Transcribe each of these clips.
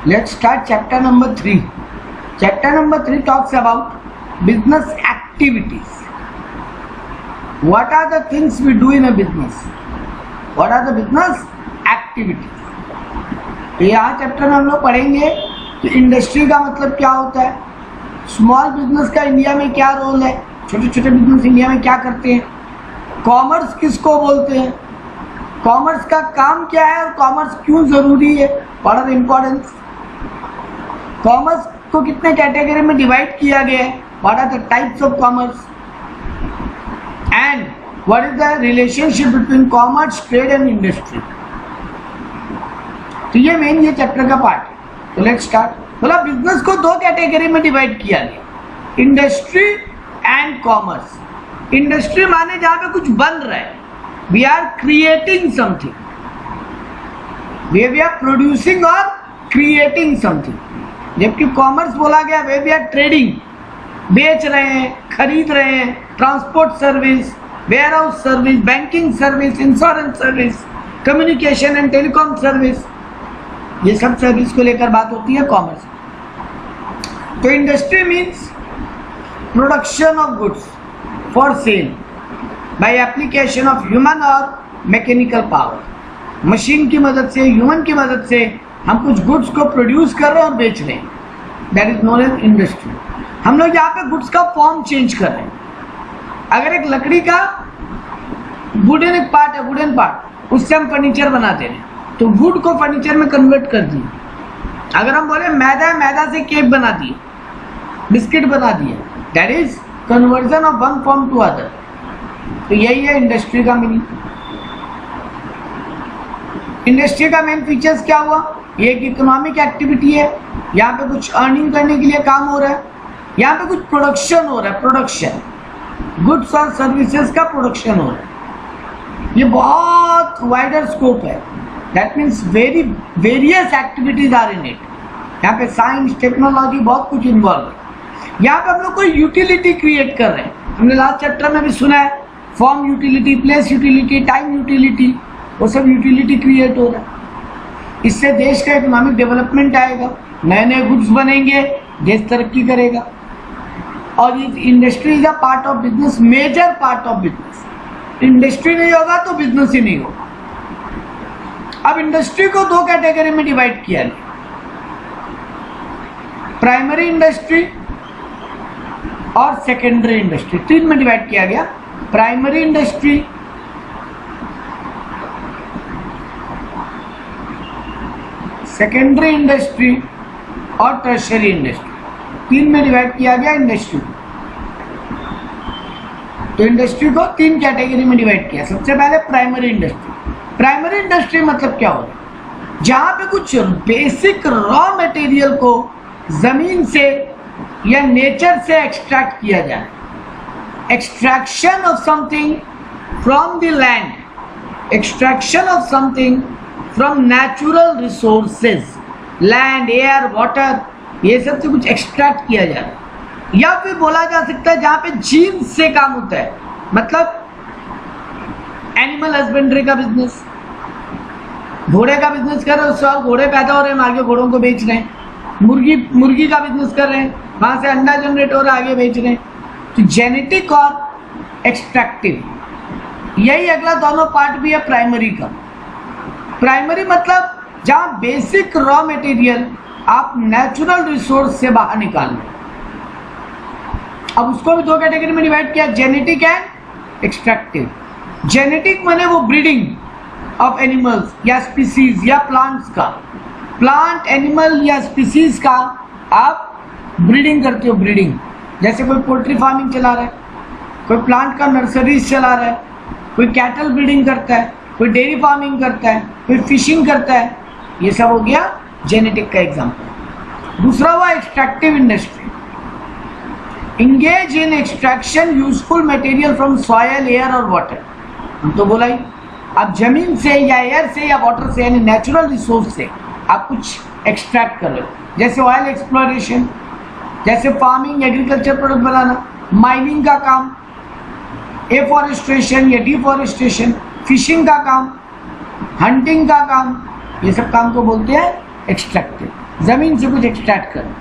Let's start chapter number 3. Chapter number 3 talks about business activities. What are the things we do in a business? What are the business activities? तो यहाँ chapter में हम लोग पढ़ेंगे कि industry का मतलब क्या होता है, स्मॉल बिजनेस का इंडिया में क्या रोल है, छोटे छोटे बिजनेस इंडिया में क्या करते हैं, कॉमर्स किसको बोलते हैं, कॉमर्स का काम क्या है और कॉमर्स क्यों जरूरी है, what are the importance, commerce को कितने कैटेगरी में डिवाइड किया गया है, what are the types of commerce, and what is the relationship between commerce, trade and industry. तो ये मेन ये चैप्टर का पार्ट है। तो लेट्स स्टार्ट। बोला बिजनेस को दो कैटेगरी में डिवाइड किया गया, इंडस्ट्री एंड कॉमर्स। इंडस्ट्री माने जहां पे कुछ बन रहा है, we are creating something, we are producing और क्रिएटिंग समथिंग। जबकि कॉमर्स बोला गया वे वी आर ट्रेडिंग, बेच रहे हैं, खरीद रहे हैं, transport service, warehouse service, banking service, insurance service, communication and telecom service, ये सब सर्विस को लेकर बात होती है कॉमर्स। तो industry means production of goods for sale by application of human और मैकेनिकल पावर। मशीन की मदद से, ह्यूमन की मदद से हम कुछ गुड्स को प्रोड्यूस कर रहे हैं और बेच रहे हैं, that is known as industry. हम लोग यहाँ पे गुड्स का फॉर्म चेंज कर रहे हैं। अगर एक लकड़ी का वुडन एक पार्ट है, वुडन पार्ट, उससे हम फर्नीचर बनाते हैं, तो वुड को फर्नीचर में कन्वर्ट कर दिए। अगर हम बोले मैदा है, मैदा से केक बना दिए, बिस्किट बना दिए, that is conversion of one form to other. तो यही है इंडस्ट्री का मीनिंग। इंडस्ट्री का मेन फीचर्स क्या हुआ, ये एक इकोनॉमिक एक्टिविटी है, यहाँ पे कुछ अर्निंग करने के लिए काम हो रहा है, यहाँ पे कुछ प्रोडक्शन हो रहा है, प्रोडक्शन गुड्स और सर्विसेज का प्रोडक्शन हो रहा है। ये बहुत वाइडर स्कोप है, that means various activities are in it. यहाँ पे साइंस, टेक्नोलॉजी, बहुत कुछ इन्वॉल्व है। यहाँ पे हम लोग कोई यूटिलिटी क्रिएट कर रहे हैं। हमने लास्ट चैप्टर में भी सुना है, form utility, place utility, time utility, वो सब यूटिलिटी क्रिएट हो रहा है। इससे देश का इकोनॉमिक डेवलपमेंट आएगा, नए नए गुड्स बनेंगे, देश तरक्की करेगा। और ये industry is a part of business, major part of business. Industry नहीं होगा तो बिजनेस ही नहीं होगा। अब इंडस्ट्री को दो कैटेगरी में डिवाइड किया गया, प्राइमरी इंडस्ट्री और सेकेंडरी इंडस्ट्री, तीन में डिवाइड किया गया। प्राइमरी इंडस्ट्री, सेकेंडरी इंडस्ट्री और टर्शियरी इंडस्ट्री, तीन में डिवाइड किया गया इंडस्ट्री। तो इंडस्ट्री को तीन कैटेगरी में डिवाइड किया। सबसे पहले प्राइमरी इंडस्ट्री। प्राइमरी इंडस्ट्री मतलब क्या होता है, जहां पे कुछ बेसिक रॉ मटेरियल को जमीन से या नेचर से एक्सट्रैक्ट किया जाए। Extraction of something from the land, extraction of something from natural resources, land, air, water, ये सब से कुछ एक्सट्रैक्ट किया जाए। या फिर बोला जा सकता है जहां पे जीन्स से काम होता है, मतलब एनिमल हस्बेंड्री का बिजनेस, घोड़े का बिजनेस कर रहे हैं, उससे और घोड़े पैदा हो रहे हैं, आगे घोड़ों को बेच रहे हैं। मुर्गी का बिजनेस कर रहे हैं, वहां से अंडा जनरेट हो रहा है, आगे बेच रहे हैं। तो जेनेटिक और एक्सट्रैक्टिव, यही अगला दोनों पार्ट भी है प्राइमरी का। प्राइमरी मतलब जहां बेसिक रॉ मटेरियल आप नेचुरल रिसोर्स से बाहर निकाल रहे। अब उसको भी दो कैटेगरी में डिवाइड किया, जेनेटिक एंड एक्सट्रैक्टिव। जेनेटिक माने वो ब्रीडिंग ऑफ एनिमल्स या स्पीसीज या प्लांट्स का, प्लांट, एनिमल या स्पीसीज का आप ब्रीडिंग करते हो। ब्रीडिंग जैसे कोई पोल्ट्री फार्मिंग चला रहा है, कोई प्लांट का नर्सरीज चला रहा है, कोई कैटल ब्रीडिंग करता है, कोई डेयरी फार्मिंग करता है, कोई फिशिंग करता है, ये सब हो गया जेनेटिक का एग्जाम्पल। दूसरा हुआ extractive industry, engage in extraction useful material from soil, air और वाटर। हम तो बोला ही, आप जमीन से या एयर से या वाटर से, यानी नेचुरल रिसोर्स से आप कुछ एक्सट्रैक्ट कर रहे हो, जैसे ऑयल एक्सप्लोरेशन, जैसे फार्मिंग, एग्रीकल्चर प्रोडक्ट बनाना, माइनिंग का काम, एफॉरेस्ट्रेशन या डिफॉरेस्ट्रेशन, फिशिंग का काम, हंटिंग का काम, ये सब काम को बोलते हैं एक्सट्रैक्टिव। जमीन से कुछ एक्सट्रैक्ट कर।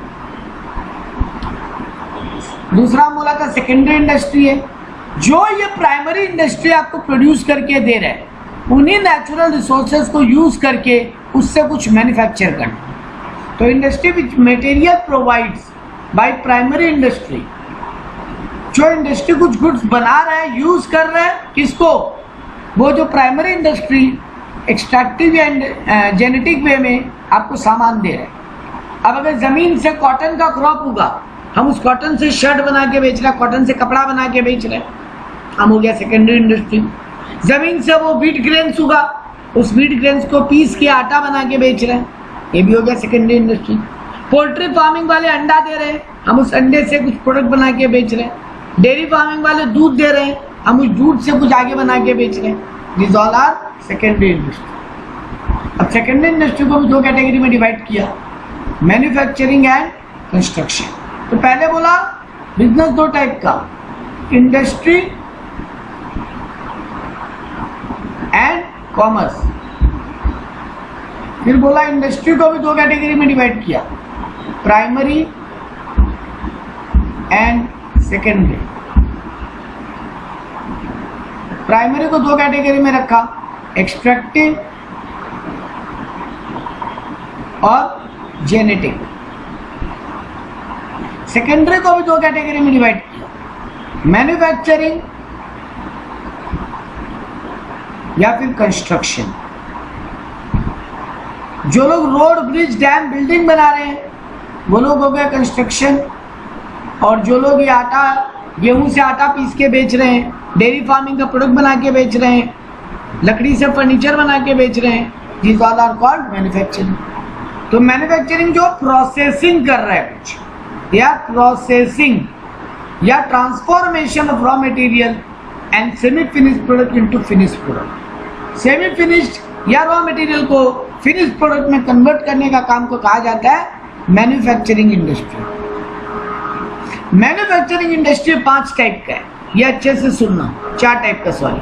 दूसरा हम बोला था सेकेंडरी इंडस्ट्री है, जो ये प्राइमरी इंडस्ट्री आपको प्रोड्यूस करके दे रहे हैं, उन्हीं नेचुरल रिसोर्सेज को यूज करके उससे कुछ मैन्युफैक्चर करना। तो industry which material provides by primary industry, जो इंडस्ट्री कुछ गुड्स बना रहा है, यूज कर रहा है, किसको? वो जो प्राइमरी इंडस्ट्री एक्सट्रैक्टिव या जेनेटिक वे में आपको सामान दे रहा है। अब अगर जमीन से कॉटन का क्रॉप होगा, हम उस कॉटन से शर्ट बना के बेच रहे हैं, कॉटन से कपड़ा बना के बेच रहे हैं, हम हो गया सेकेंडरी इंडस्ट्री। जमीन से वो व्हीट ग्रेन्स होगा, उस व्हीट ग्रेन्स को पीस के आटा बना के बेच रहे हैं, ये भी हो गया सेकेंडरी इंडस्ट्री। पोल्ट्री फार्मिंग वाले अंडा दे रहे हैं, हम उस अंडे से कुछ प्रोडक्ट बना के बेच रहे हैं। डेयरी फार्मिंग वाले दूध दे रहे हैं, हम उस दूध से कुछ आगे बना के बेच रहे हैं। This all are secondary industry. अब सेकेंडरी इंडस्ट्री को भी दो कैटेगरी में डिवाइड किया, मैन्युफैक्चरिंग एंड कंस्ट्रक्शन। तो पहले बोला बिजनेस दो टाइप का, इंडस्ट्री एंड कॉमर्स। फिर बोला इंडस्ट्री को भी दो कैटेगरी में डिवाइड किया, प्राइमरी एंड सेकेंडरी। प्राइमरी को दो कैटेगरी में रखा, एक्सट्रैक्टिव और जेनेटिक। सेकेंडरी को भी दो कैटेगरी में डिवाइड किया, मैन्युफैक्चरिंग या फिर कंस्ट्रक्शन। जो लोग रोड, ब्रिज, डैम, बिल्डिंग बना रहे हैं, वो लोग हो गए कंस्ट्रक्शन। और जो लोग ये आटा, गेहूं से आटा पीस के बेच रहे हैं, डेयरी फार्मिंग का प्रोडक्ट बना के बेच रहे हैं, लकड़ी से फर्नीचर बना के बेच रहे हैं, these all are called manufacturing. तो मैन्युफैक्चरिंग जो प्रोसेसिंग कर रहा है कुछ, या प्रोसेसिंग या transformation of raw material and semi finished product into finished product. Semi finished या रॉ मटेरियल को फिनिश्ड प्रोडक्ट में कन्वर्ट करने का काम को कहा जाता है manufacturing industry. Manufacturing industry 5 type का है, ये अच्छे से सुनना, 4 टाइप का, sorry,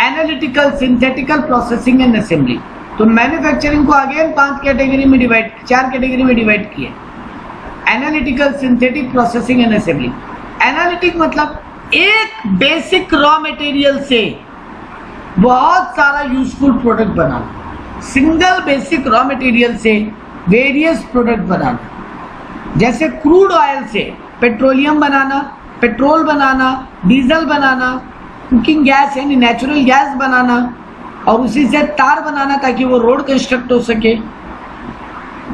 analytical, synthetical, processing and assembly. तो मैन्युफैक्चरिंग को अगेन 5 कैटेगरी में डिवाइड, 4 कैटेगरी में डिवाइड किए, analytical, synthetic, processing and assembly. Analytic मतलब एक बेसिक रॉ मटेरियल से बहुत सारा यूजफुल प्रोडक्ट बनाना, सिंगल बेसिक रॉ मटेरियल से वेरियस प्रोडक्ट बनाना। जैसे क्रूड ऑयल से पेट्रोलियम बनाना, पेट्रोल बनाना, डीजल बनाना, कुकिंग गैस यानी नेचुरल गैस बनाना, और उसी से तार बनाना ताकि वो रोड कंस्ट्रक्ट हो सके।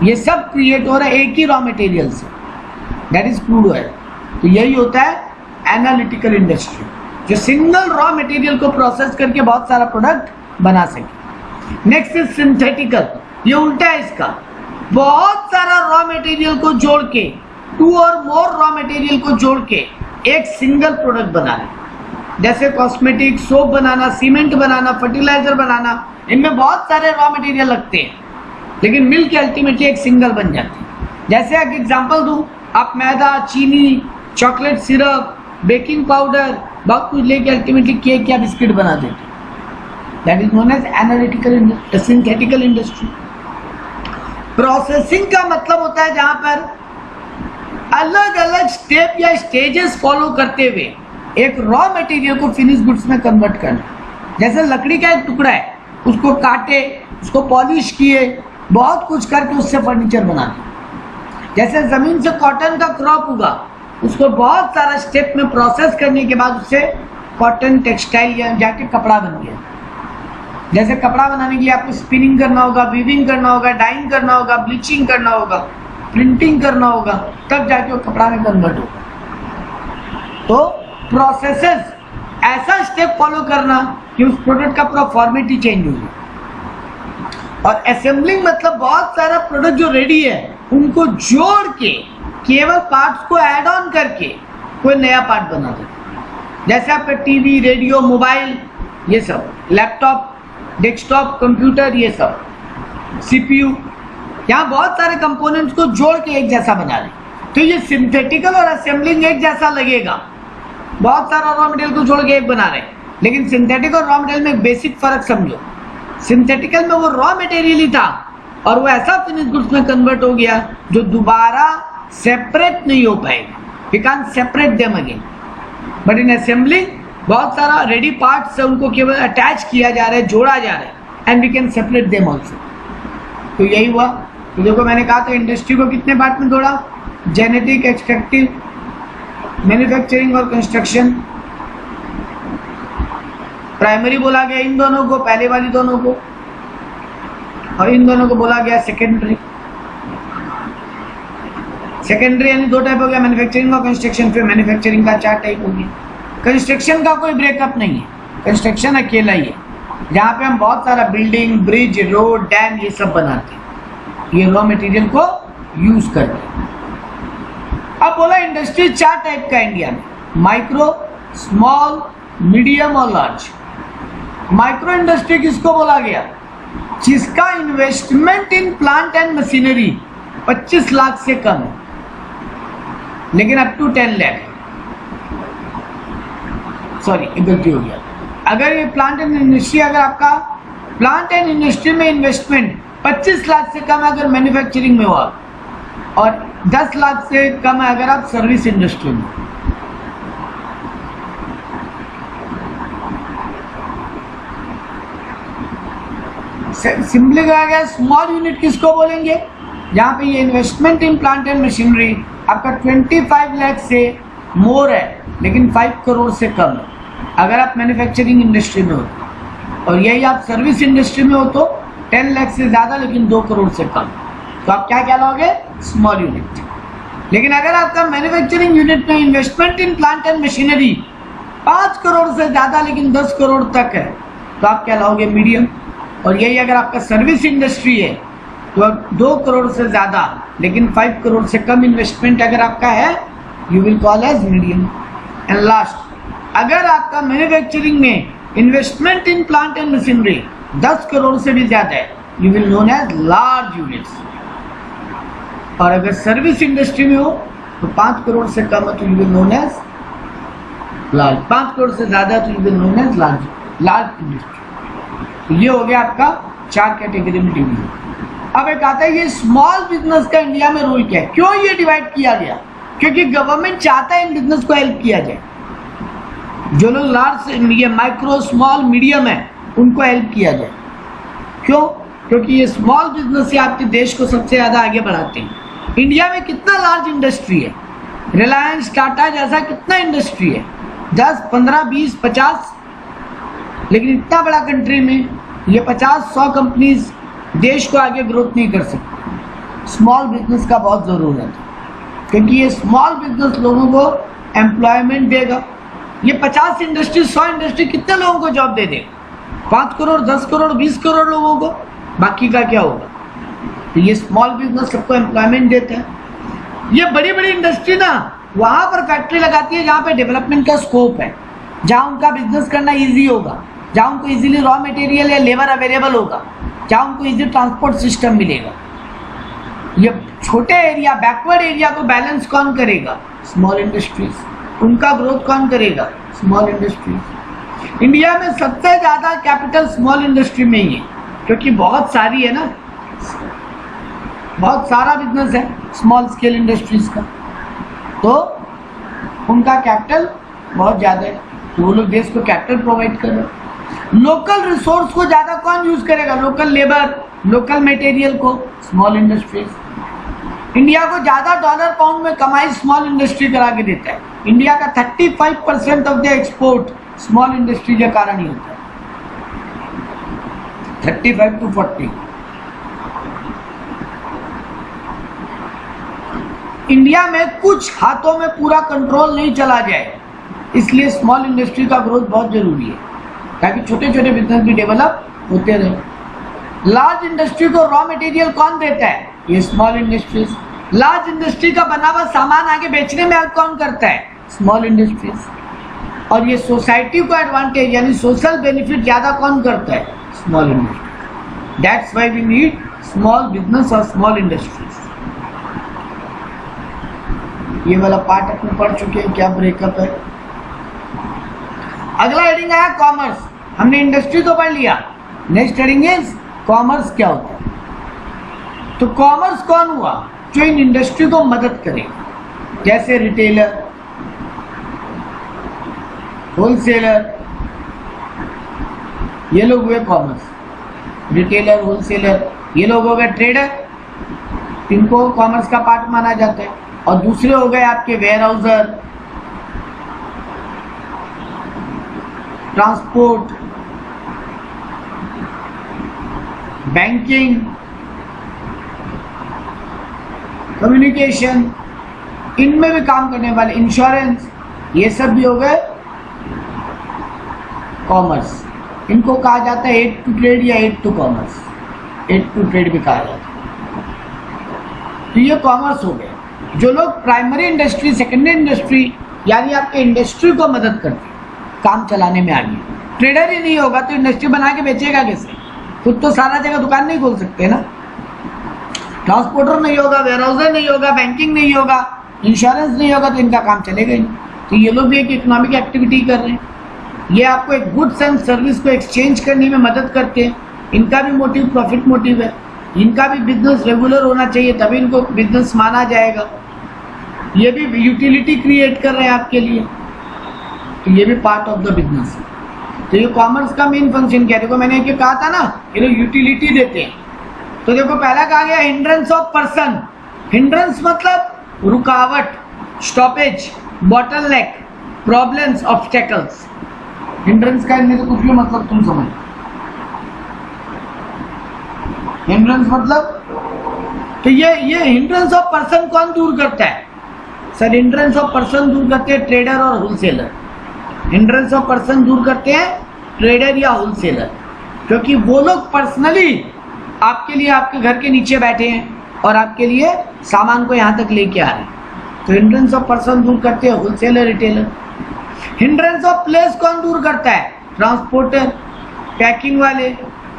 ये सब क्रिएट हो रहा है एक ही रॉ मटेरियल से, दैट इज क्रूड ऑयल। तो यही होता है एनालिटिकल इंडस्ट्री, जो सिंगल रॉ मटेरियल को प्रोसेस करके बहुत सारा प्रोडक्ट बना सके। नेक्स्ट इज सिंथेटिकल, ये उल्टा है इसका, बहुत सारा रॉ मटेरियल को जोड़ के, 2 और मोर रॉ मटेरियल को जोड़ के एक सिंगल प्रोडक्ट बनाना। जैसे कॉस्मेटिक, सोप बनाना, सीमेंट बनाना, फर्टिलाइजर बनाना, इनमें बहुत सारे रॉ मटेरियल लगते हैं, लेकिन मिल के अल्टीमेटली एक सिंगल बन जाती है। जैसे एक एग्जांपल दूं, आप मैदा, चीनी, चॉकलेट सिरप, बेकिंग पाउडर, बहुत कुछ लेके अल्टीमेटली केक या बिस्किट बना देते हैं। That is known as analytical synthetical industry. Processing का मतलब होता है जहां पर अलग अलग स्टेप या स्टेजेस फॉलो करते हुए एक रॉ मटेरियल को फिनिश गुड्स में कन्वर्ट करना। जैसे लकड़ी का एक टुकड़ा है, उसको काटे, उसको पॉलिश किए, बहुत कुछ करके उससे फर्नीचर बना दिया। जैसे जमीन से कॉटन का क्रॉप उगा, उसको बहुत सारा स्टेप में प्रोसेस करने के बाद उससे कॉटन टेक्सटाइल या जाके कपड़ा बन गया। जैसे कपड़ा बनाने के लिए आपको स्पिनिंग करना होगा, वीविंग करना होगा, डाइंग करना होगा, ब्लीचिंग करना होगा, प्रिंटिंग करना होगा, तब जाके वो कपड़ा में कन्वर्ट होगा। तो प्रोसेसेस ऐसा स्टेप फॉलो करना कि उस प्रोडक्ट का पूरा फॉर्मेट ही चेंज हो जाए। और असेंबलिंग मतलब बहुत सारा प्रोडक्ट जो रेडी है उनको जोड़ के केवल पार्ट्स को ऐड ऑन करके कोई नया पार्ट बना दे। जैसे आपका टीवी, रेडियो, मोबाइल, ये सब, लैपटॉप, डेस्कटॉप, कंप्यूटर, ये सब, सीपीयू, यहाँ बहुत सारे कंपोनेंट्स को जोड़ के एक जैसा बना रहे। तो ये सिंथेटिकल और असेंबलिंग एक जैसा लगेगा, बहुत सारा रॉ मटेरियल को जोड़ के एक बना रहे, लेकिन सिंथेटिक और रॉ मटेरियल में एक बेसिक फर्क समझो। सिंथेटिकल में वो रॉ मटेरियल ही था और वो ऐसा फिनिश गुड्स में कन्वर्ट हो गया जो दोबारा सेपरेट नहीं हो पाएगा। We can separate them again, but in assembling बहुत सारा रेडी पार्ट्स है, उनको केवल अटैच किया जा रहा है, जोड़ा जा रहा है, and we can separate them also. तो यही हुआ। तो देखो मैंने कहा था इंडस्ट्री को कितने पार्ट में तोड़ा, जेनेटिक, एक्सट्रैक्टिव, मैन्युफैक्चरिंग और कंस्ट्रक्शन। प्राइमरी बोला गया इन दोनों को, पहले वाली दोनों को, और इन दोनों को बोला गया सेकेंडरी। सेकेंडरी यानी दो टाइप हो गया, मैन्युफैक्चरिंग और कंस्ट्रक्शन। फिर मैन्युफैक्चरिंग का 4 टाइप हो गया। कंस्ट्रक्शन का कोई ब्रेकअप नहीं है, कंस्ट्रक्शन अकेला ही है, जहाँ पे हम बहुत सारा बिल्डिंग, ब्रिज, रोड, डैम ये सब बनाते हैं, ये रॉ मटेरियल को यूज करते हैं। अब बोला इंडस्ट्री 4 टाइप का इंडिया में, माइक्रो, स्मॉल, मीडियम और लार्ज। माइक्रो इंडस्ट्री किसको बोला गया, जिसका investment in plant and machinery 25 lakh से कम है, लेकिन अप टू 10 लाख, सॉरी गलती हो गया। अगर ये प्लांट एंड इंडस्ट्री, अगर आपका प्लांट एंड इंडस्ट्री में इन्वेस्टमेंट 25 लाख से कम है अगर मैन्युफैक्चरिंग में हुआ, और 10 लाख से कम है अगर आप सर्विस इंडस्ट्री में। सिंपली कहा गया स्मॉल यूनिट किसको बोलेंगे, जहाँ पे ये investment in plant and machinery आपका 25 लाख से मोर है, लेकिन 5 करोड़ से कम है अगर आप मैन्युफैक्चरिंग इंडस्ट्री में हो, और यही आप सर्विस इंडस्ट्री में हो तो 10 लाख से ज़्यादा लेकिन 2 करोड़ से कम, तो आप क्या कहलाओगे, स्मॉल यूनिट। लेकिन अगर आपका मैन्युफैक्चरिंग यूनिट में investment in plant and machinery 5 crore से ज़्यादा लेकिन 10 करोड़ तक है, तो आप कहलाओगे मीडियम। और यही अगर आपका सर्विस इंडस्ट्री है तो 2 करोड़ से ज़्यादा लेकिन 5 करोड़ से कम इन्वेस्टमेंट अगर आपका है, you will call as medium. And last, अगर आपका मैन्युफैक्चरिंग में investment in plant and machinery 10 crore से भी ज़्यादा है, you will known as large units. और अगर सर्विस इंडस्ट्री में हो तो 5 करोड़ से कम है तो you will known as large, 5 crore से ज़्यादा तो you will known as large industry. तो ये हो गया आपका 4 कैटेगरी में डिवीजन। अब एक आता है ये स्मॉल बिजनेस का इंडिया में रोल क्या है, क्यों ये डिवाइड किया गया, क्योंकि गवर्नमेंट चाहता है इन बिजनेस को हेल्प किया जाए। जो लोग लार्ज, ये माइक्रो, स्मॉल, मीडियम है, उनको हेल्प किया जाए। क्यों, क्योंकि ये स्मॉल बिजनेस से आपके देश को सबसे ज़्यादा आगे बढ़ाते हैं। इंडिया में कितना लार्ज इंडस्ट्री है, रिलायंस, टाटा जैसा कितना इंडस्ट्री है, 10, 15, 20, 50, लेकिन इतना बड़ा कंट्री में ये 50-100 कंपनीज देश को आगे ग्रोथ नहीं कर सकती। स्मॉल बिजनेस का बहुत ज़रूरत है, क्योंकि ये स्मॉल बिजनेस लोगों को एम्प्लॉयमेंट देगा। ये 50 इंडस्ट्री, 100 इंडस्ट्री कितने लोगों को जॉब दे देगा, 5 करोड़, 10 करोड़, 20 करोड़ लोगों को, बाकी का क्या होगा। तो ये स्मॉल बिजनेस सबको एम्प्लॉयमेंट देता है। ये बड़ी बड़ी इंडस्ट्री ना वहाँ पर फैक्ट्री लगाती है जहाँ पे डेवलपमेंट का स्कोप है, जहाँ उनका बिजनेस करना ईजी होगा, जहाँ उनको इजीली रॉ मटेरियल या लेबर अवेलेबल होगा, जहाँ उनको इजी ट्रांसपोर्ट सिस्टम मिलेगा। ये छोटे एरिया, बैकवर्ड एरिया को बैलेंस कौन करेगा, स्मॉल इंडस्ट्रीज। उनका ग्रोथ कौन करेगा, स्मॉल इंडस्ट्रीज। इंडिया में सबसे ज़्यादा कैपिटल स्मॉल इंडस्ट्री में ही है, क्योंकि बहुत सारी है ना, बहुत सारा बिजनेस है स्मॉल स्केल इंडस्ट्रीज का, तो उनका कैपिटल बहुत ज़्यादा है, तो वो लोग देश को कैपिटल प्रोवाइड कर रहे हैं। लोकल रिसोर्स को ज़्यादा कौन यूज़ करेगा, लोकल लेबर, लोकल मटेरियल को, स्मॉल इंडस्ट्रीज। इंडिया को ज़्यादा डॉलर पाउंड में कमाई स्मॉल इंडस्ट्री करा के देता है। इंडिया का 35% of the export small industry के कारण ही होता है, 35 to 40। इंडिया में कुछ हाथों में पूरा कंट्रोल नहीं चला जाए, इसलिए स्मॉल इंडस्ट्री का ग्रोथ बहुत जरूरी है, ताकि छोटे छोटे बिजनेस भी डेवलप होते रहे। लार्ज इंडस्ट्री को रॉ मटेरियल कौन देता है, ये स्मॉल इंडस्ट्रीज। लार्ज इंडस्ट्री का बना हुआ सामान आगे बेचने में हेल्प कौन करता है, स्मॉल इंडस्ट्रीज। और ये सोसाइटी को एडवांटेज यानी सोशल बेनिफिट ज़्यादा कौन करता है, small industry. That's why we need small business और स्मॉल इंडस्ट्रीज। ये वाला पार्ट अपन पढ़ चुके हैं, क्या ब्रेकअप है। अगला हेडिंग आया कॉमर्स। हमने इंडस्ट्री तो पढ़ लिया, नेक्स्ट हेडिंग इज कॉमर्स क्या होता है। तो कॉमर्स कौन हुआ? जो इन इंडस्ट्री को मदद करे, जैसे रिटेलर, होलसेलर, ये लोग हुए कॉमर्स। रिटेलर, होलसेलर, ये लोग हो गए ट्रेडर, इनको कॉमर्स का पार्ट माना जाता है। और दूसरे हो गए आपके warehouser, transport, banking, communication, इनमें भी काम करने वाले, इंश्योरेंस, ये सब भी हो गए कॉमर्स। इनको कहा जाता है एड टू ट्रेड या aid to commerce, aid to trade भी कहा जाता है। तो ये कॉमर्स हो गए। जो लोग प्राइमरी इंडस्ट्री, सेकेंडरी इंडस्ट्री यानी आपके इंडस्ट्री को मदद करते काम चलाने में आगे। ट्रेडर ही नहीं होगा तो इंडस्ट्री बना के बेचेगा कैसे? खुद तो सारा जगह दुकान नहीं खोल सकते ना। ट्रांसपोर्टर नहीं होगा, वेयरहाउसर नहीं होगा, बैंकिंग नहीं होगा, इंश्योरेंस नहीं होगा, तो इनका काम चलेगा ही नहीं। तो ये लोग भी एक इकोनॉमिक एक्टिविटी कर रहे हैं। ये आपको एक गुड्स एंड सर्विस को एक्सचेंज करने में मदद करते हैं। इनका भी मोटिव प्रॉफिट मोटिव है। इनका भी बिजनेस रेगुलर होना चाहिए, तभी इनको बिजनेस माना जाएगा। ये भी यूटिलिटी क्रिएट कर रहे हैं आपके लिए, तो ये भी पार्ट ऑफ द बिजनेस है। तो ये कॉमर्स का मेन फंक्शन क्या है? देखो मैंने कहा था ना, ये लोग यूटिलिटी देते हैं। तो देखो पहला कहा गया हिंड्रेंस ऑफ पर्सन। हिंड्रेंस मतलब रुकावट, stoppage, bottleneck, problems, obstacles. Hindrance का इनमें से कुछ भी मतलब तुम समझ। हिंड्रेंस मतलब, तो ये हिंड्रेंस ऑफ पर्सन कौन दूर करता है? सर हिंड्रेंस ऑफ पर्सन दूर करते हैं ट्रेडर और होलसेलर। हिंड्रेंस ऑफ पर्सन दूर करते हैं ट्रेडर या होलसेलर, क्योंकि वो लोग पर्सनली आपके लिए आपके घर के नीचे बैठे हैं और आपके लिए सामान को यहाँ तक लेके आ रहे हैं। तो हिंड्रेंस ऑफ पर्सन दूर करते हैं wholesaler, retailer. Hindrance of place कौन दूर करता है? ट्रांसपोर्टर, पैकिंग वाले।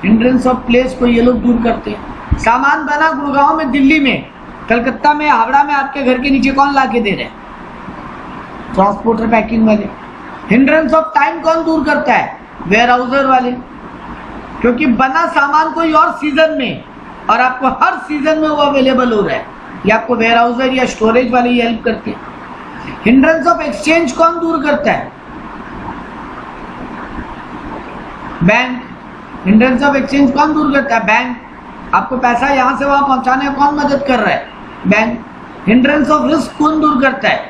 हिंड्रेंस ऑफ प्लेस को ये लोग दूर करते हैं। सामान बना गुड़गांव में, दिल्ली में, कलकत्ता में, हावड़ा में, आपके घर के नीचे कौन ला के दे रहे हैं? ट्रांसपोर्टर, पैकिंग वाले। हिंड्रेंस ऑफ टाइम कौन दूर करता है? वेयर हाउसर वाले, क्योंकि बना सामान कोई और सीजन में और आपको हर सीजन में वो अवेलेबल हो रहा है, ये आपको वेयर हाउसर या स्टोरेज वाले ही हेल्प करते हैं। हिंड्रेंस ऑफ एक्सचेंज कौन दूर करता है? बैंक। हिंड्रेंस ऑफ एक्सचेंज कौन दूर करता है? बैंक। आपको पैसा यहां से वहां पहुंचाने में कौन मदद कर रहा है? बैंक। हिंड्रेंस ऑफ रिस्क कौन दूर करता है?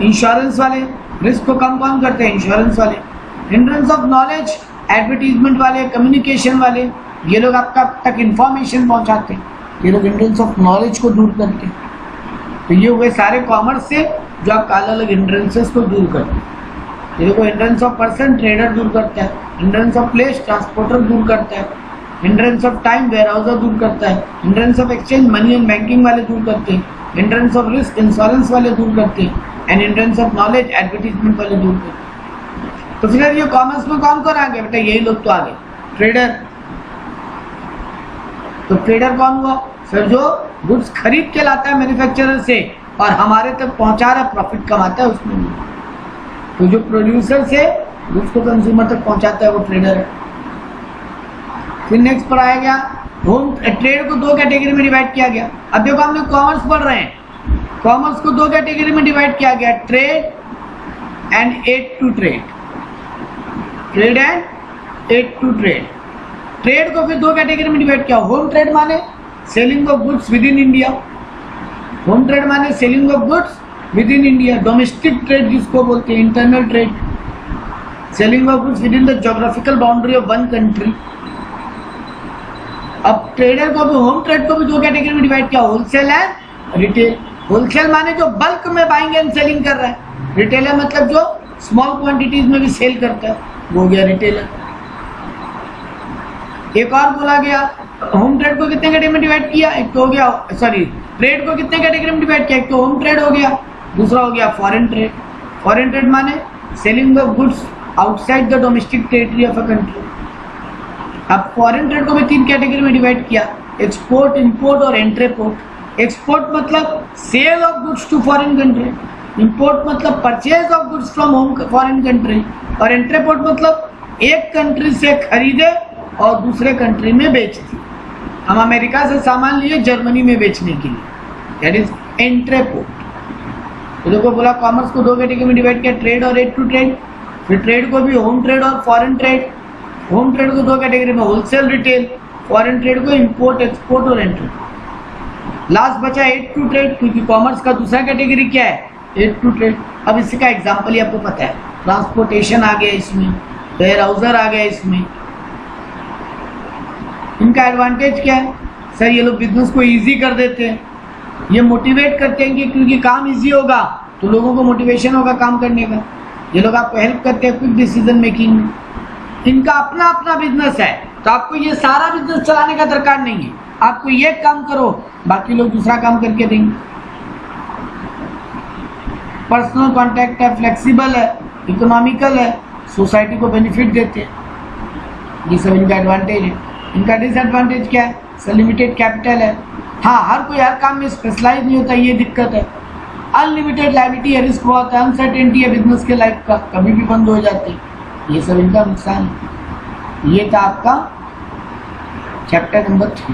इंश्योरेंस वाले। रिस्क को कम कौन करते हैं? इंश्योरेंस वाले। हिंड्रेंस ऑफ नॉलेज, एडवर्टीजमेंट वाले, कम्युनिकेशन वाले, ये लोग आपका तक इंफॉर्मेशन पहुंचाते हैं। ये लोग हिंड्रेंस ऑफ नॉलेज को दूर करते हैं। तो ये हुए सारे कॉमर्स से जो आपका अलग अलग हिंड्रेंसेस को दूर करते हैं। ये देखो हिंड्रेंस ऑफ पर्सन ट्रेडर दूर करता है, हिंड्रेंस ऑफ प्लेस ट्रांसपोर्टर दूर करता है, hindrance of time warehouser दूर करता है, hindrance of exchange money and banking वाले दूर करते हैं, हिंड्रेंस ऑफ रिस्क इंश्योरेंस वाले दूर करते हैं, and hindrance of knowledge advertisement वाले दूर करते हैं। तो फिर ये कॉमर्स में कौन कौन आ गया बेटा? यही लोग तो आ गए। ट्रेडर। तो ट्रेडर कौन हुआ? सर जो गुड्स खरीद के लाता है मैन्युफैक्चरर से और हमारे तक पहुंचा रहा है, प्रॉफिट कमाता है उसमें। तो जो प्रोड्यूसर से गुड्स को कंज्यूमर तक पहुंचाता है वो ट्रेडर है। फिर नेक्स्ट पर आया गया होम ट्रेड को दो कैटेगरी में डिवाइड किया गया। अब देखो हम लोग कॉमर्स पढ़ रहे हैं, कॉमर्स को दो कैटेगरी में डिवाइड किया गया, trade and aid to trade. Trade and aid to trade. Trade को फिर दो कैटेगरी में डिवाइड किया। होम ट्रेड माने selling of goods within India. Home trade माने selling of goods within India. Domestic trade जिसको बोलते हैं, internal trade, selling of goods within the geographical boundary of one country. अब trader को भी, home trade को भी दो कैटेगरी में डिवाइड किया, होलसेल एंड रिटेल। होलसेल माने जो बल्क में बाइंग एंड सेलिंग कर रहा है। रिटेलर मतलब जो स्मॉल क्वांटिटीज में भी सेल करता है, वो हो गया रिटेलर। एक और बोला गया होम ट्रेड को कितने कैटेगरी में डिवाइड किया? एक तो हो गया, सॉरी, ट्रेड को कितने कैटेगरी में डिवाइड किया? एक तो होम ट्रेड हो गया, दूसरा हो गया फॉरेन ट्रेड। फॉरेन ट्रेड माने selling of goods outside the domestic territory of a country. अब फॉरेन ट्रेड को भी तीन कैटेगरी में डिवाइड किया, एक्सपोर्ट, इंपोर्ट और एंट्रीपोर्ट। एक्सपोर्ट मतलब sale of goods to foreign country, import मतलब purchase of goods from home foreign country, और एंट्रीपोर्ट मतलब एक कंट्री से खरीदे और दूसरे कंट्री में बेच दी। हम अमेरिका से सामान लिए जर्मनी में बेचने के लिए, दैट इज एंट्रेपोर्ट। तो देखो बोला कॉमर्स को दो कैटेगरी में डिवाइड किया, ट्रेड और रेट टू ट्रेड। फिर ट्रेड को भी होम ट्रेड और फॉरेन ट्रेड। होम ट्रेड को दो कैटेगरी में, होलसेल रिटेल। फॉरेन ट्रेड को इंपोर्ट एक्सपोर्ट और एंट्री। लास्ट बचा एड टू ट्रेड, क्योंकि कॉमर्स का दूसरा कैटेगरी क्या है, एड टू ट्रेड। अब इसी का एग्जाम्पल ही आपको पता है, ट्रांसपोर्टेशन आ गया इसमें, वेयर हाउसर आ गया इसमें। इनका एडवांटेज क्या है, सर ये लोग बिजनेस को इजी कर देते हैं, ये मोटिवेट करते हैं कि क्योंकि काम इजी होगा तो लोगों को मोटिवेशन होगा काम करने का। ये लोग आपको हेल्प करते हैं क्विक डिसीजन मेकिंग में। इनका अपना अपना बिजनेस है, तो आपको ये सारा बिजनेस चलाने का दरकार नहीं है, आपको ये काम करो, बाकी लोग दूसरा काम करके देंगे। पर्सनल कॉन्टैक्ट है, फ्लेक्सिबल है, इकोनॉमिकल है, सोसाइटी को बेनिफिट देते हैं। ये सब इनका एडवांटेज है। इनका डिसएडवांटेज क्या है, सर लिमिटेड कैपिटल है। हाँ, हर कोई हर काम में स्पेशलाइज नहीं होता, ये दिक्कत है। अनलिमिटेड लायबिलिटी है, रिस्क बहुत है, अनसर्टेनिटी है बिजनेस के लाइफ का, कभी भी बंद हो जाते हैं। ये सब इनका नुकसान है। ये था आपका चैप्टर नंबर 3।